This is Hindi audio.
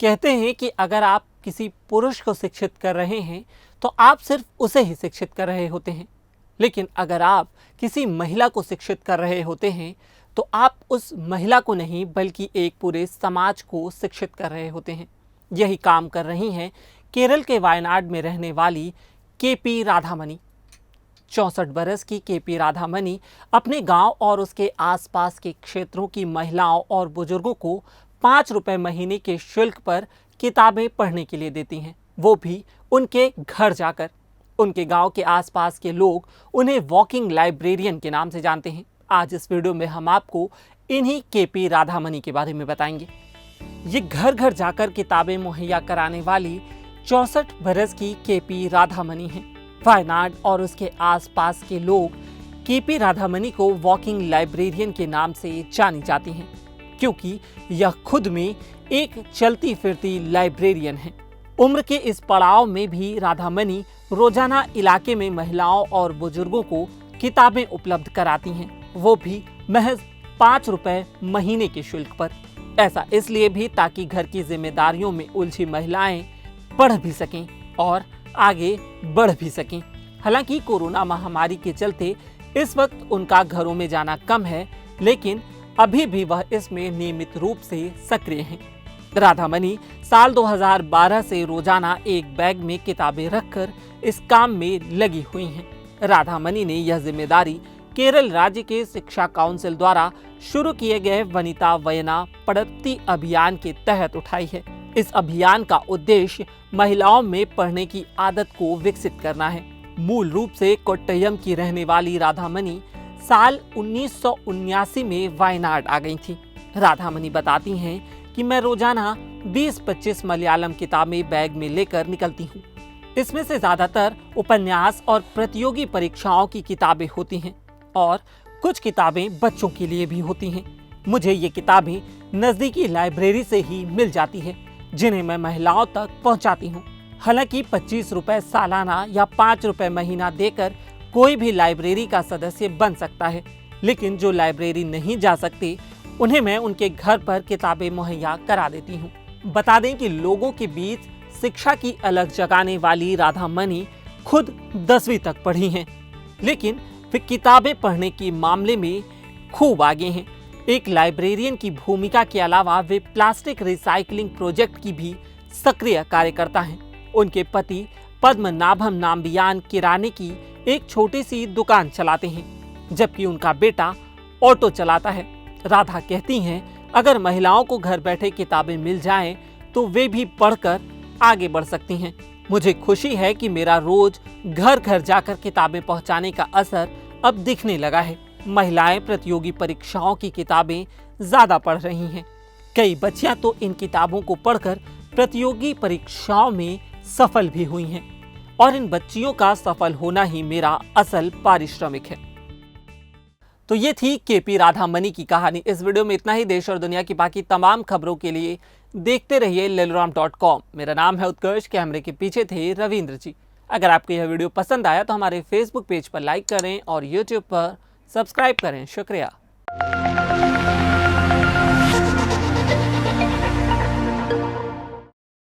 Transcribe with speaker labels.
Speaker 1: कहते हैं कि अगर आप किसी पुरुष को शिक्षित कर रहे हैं तो आप सिर्फ उसे ही शिक्षित कर रहे होते हैं, लेकिन अगर आप किसी महिला को शिक्षित कर रहे होते हैं तो आप उस महिला को नहीं बल्कि एक पूरे समाज को शिक्षित कर रहे होते हैं। यही काम कर रही हैं केरल के वायनाड में रहने वाली केपी राधामणि। 64 बरस की केपी राधामणि अपने गांव और उसके आसपास के क्षेत्रों की महिलाओं और बुजुर्गों को 5 रुपए महीने के शुल्क पर किताबें पढ़ने के लिए देती हैं, वो भी उनके घर जाकर। उनके गांव के आसपास के लोग उन्हें वॉकिंग लाइब्रेरियन के नाम से जानते हैं। आज इस वीडियो में हम आपको इन्हीं केपी राधामणि के बारे में बताएंगे। ये घर घर जाकर किताबें मुहैया कराने वाली 64 बरस की केपी राधामणि हैं। वायनाड और उसके आसपास के लोग केपी राधामणि को वॉकिंग लाइब्रेरियन के नाम से जानी जाती हैं, क्योंकि यह खुद में एक चलती फिरती लाइब्रेरियन है। उम्र के इस पड़ाव में भी राधामणि रोजाना इलाके में महिलाओं और बुजुर्गों को किताबें उपलब्ध कराती हैं, वो भी महज 5 रुपए महीने के शुल्क पर। ऐसा इसलिए भी ताकि घर की जिम्मेदारियों में उलझी महिलाएं पढ़ भी सकें और आगे बढ़ भी सकें। हालांकि कोरोना महामारी के चलते इस वक्त उनका घरों में जाना कम है, लेकिन अभी भी वह इसमें नियमित रूप से सक्रिय हैं। राधामणि साल 2012 से रोजाना एक बैग में किताबें रखकर इस काम में लगी हुई हैं। राधामणि ने यह जिम्मेदारी केरल राज्य के शिक्षा काउंसिल द्वारा शुरू किए गए वनिता वयना पढ़ती अभियान के तहत उठाई है। इस अभियान का उद्देश्य महिलाओं में पढ़ने की आदत को विकसित करना है। मूल रूप से कोट्टयम की रहने वाली राधामणि साल 1979 में वायनाड आ गई थी। राधामणि बताती हैं कि मैं रोजाना 20-25 मलयालम किताबें बैग में लेकर निकलती हूँ। इसमें से ज्यादातर उपन्यास और प्रतियोगी परीक्षाओं की किताबें होती हैं और कुछ किताबें बच्चों के लिए भी होती हैं। मुझे ये किताबें नजदीकी लाइब्रेरी से ही मिल जाती है, जिन्हें मैं महिलाओं तक पहुंचाती हूं। हालांकि 25 रुपए सालाना या 5 रुपए महीना देकर कोई भी लाइब्रेरी का सदस्य बन सकता है, लेकिन जो लाइब्रेरी नहीं जा सकते उन्हें मैं उनके घर पर किताबें मुहैया करा देती हूँ। बता दें कि लोगों के बीच शिक्षा की अलग जगाने वाली राधामणि खुद 10वीं तक पढ़ी हैं, लेकिन वे किताबें पढ़ने के मामले में खूब आगे हैं। एक लाइब्रेरियन की भूमिका के अलावा वे प्लास्टिक रिसाइकलिंग प्रोजेक्ट की भी सक्रिय कार्यकर्ता हैं। उनके पति पद्मनाभम नाम्बियान किराने की एक छोटी सी दुकान चलाते हैं, जबकि उनका बेटा ऑटो चलाता है। राधा कहती हैं, अगर महिलाओं को घर बैठे किताबें मिल जाएं, तो वे भी पढ़कर आगे बढ़ सकती हैं। मुझे खुशी है कि मेरा रोज घर घर जाकर किताबें पहुंचाने का असर अब दिखने लगा है। महिलाएं प्रतियोगी परीक्षाओं की किताबें ज्यादा पढ़ रही हैं। कई बच्चियां तो इन किताबों को पढ़कर प्रतियोगी परीक्षाओं में सफल भी हुई हैं, और इन बच्चियों का सफल होना ही मेरा असल पारिश्रमिक है। तो ये थी केपी राधामणि की कहानी। इस वीडियो में इतना ही। देश और दुनिया की बाकी तमाम खबरों के लिए देखते रहिए leloram.com। मेरा नाम है उत्कर्ष, कैमरे के पीछे थे रविंद्र जी। अगर आपको यह वीडियो पसंद आया तो हमारे फेसबुक पेज पर लाइक करें और यूट्यूब पर सब्सक्राइब करें। शुक्रिया।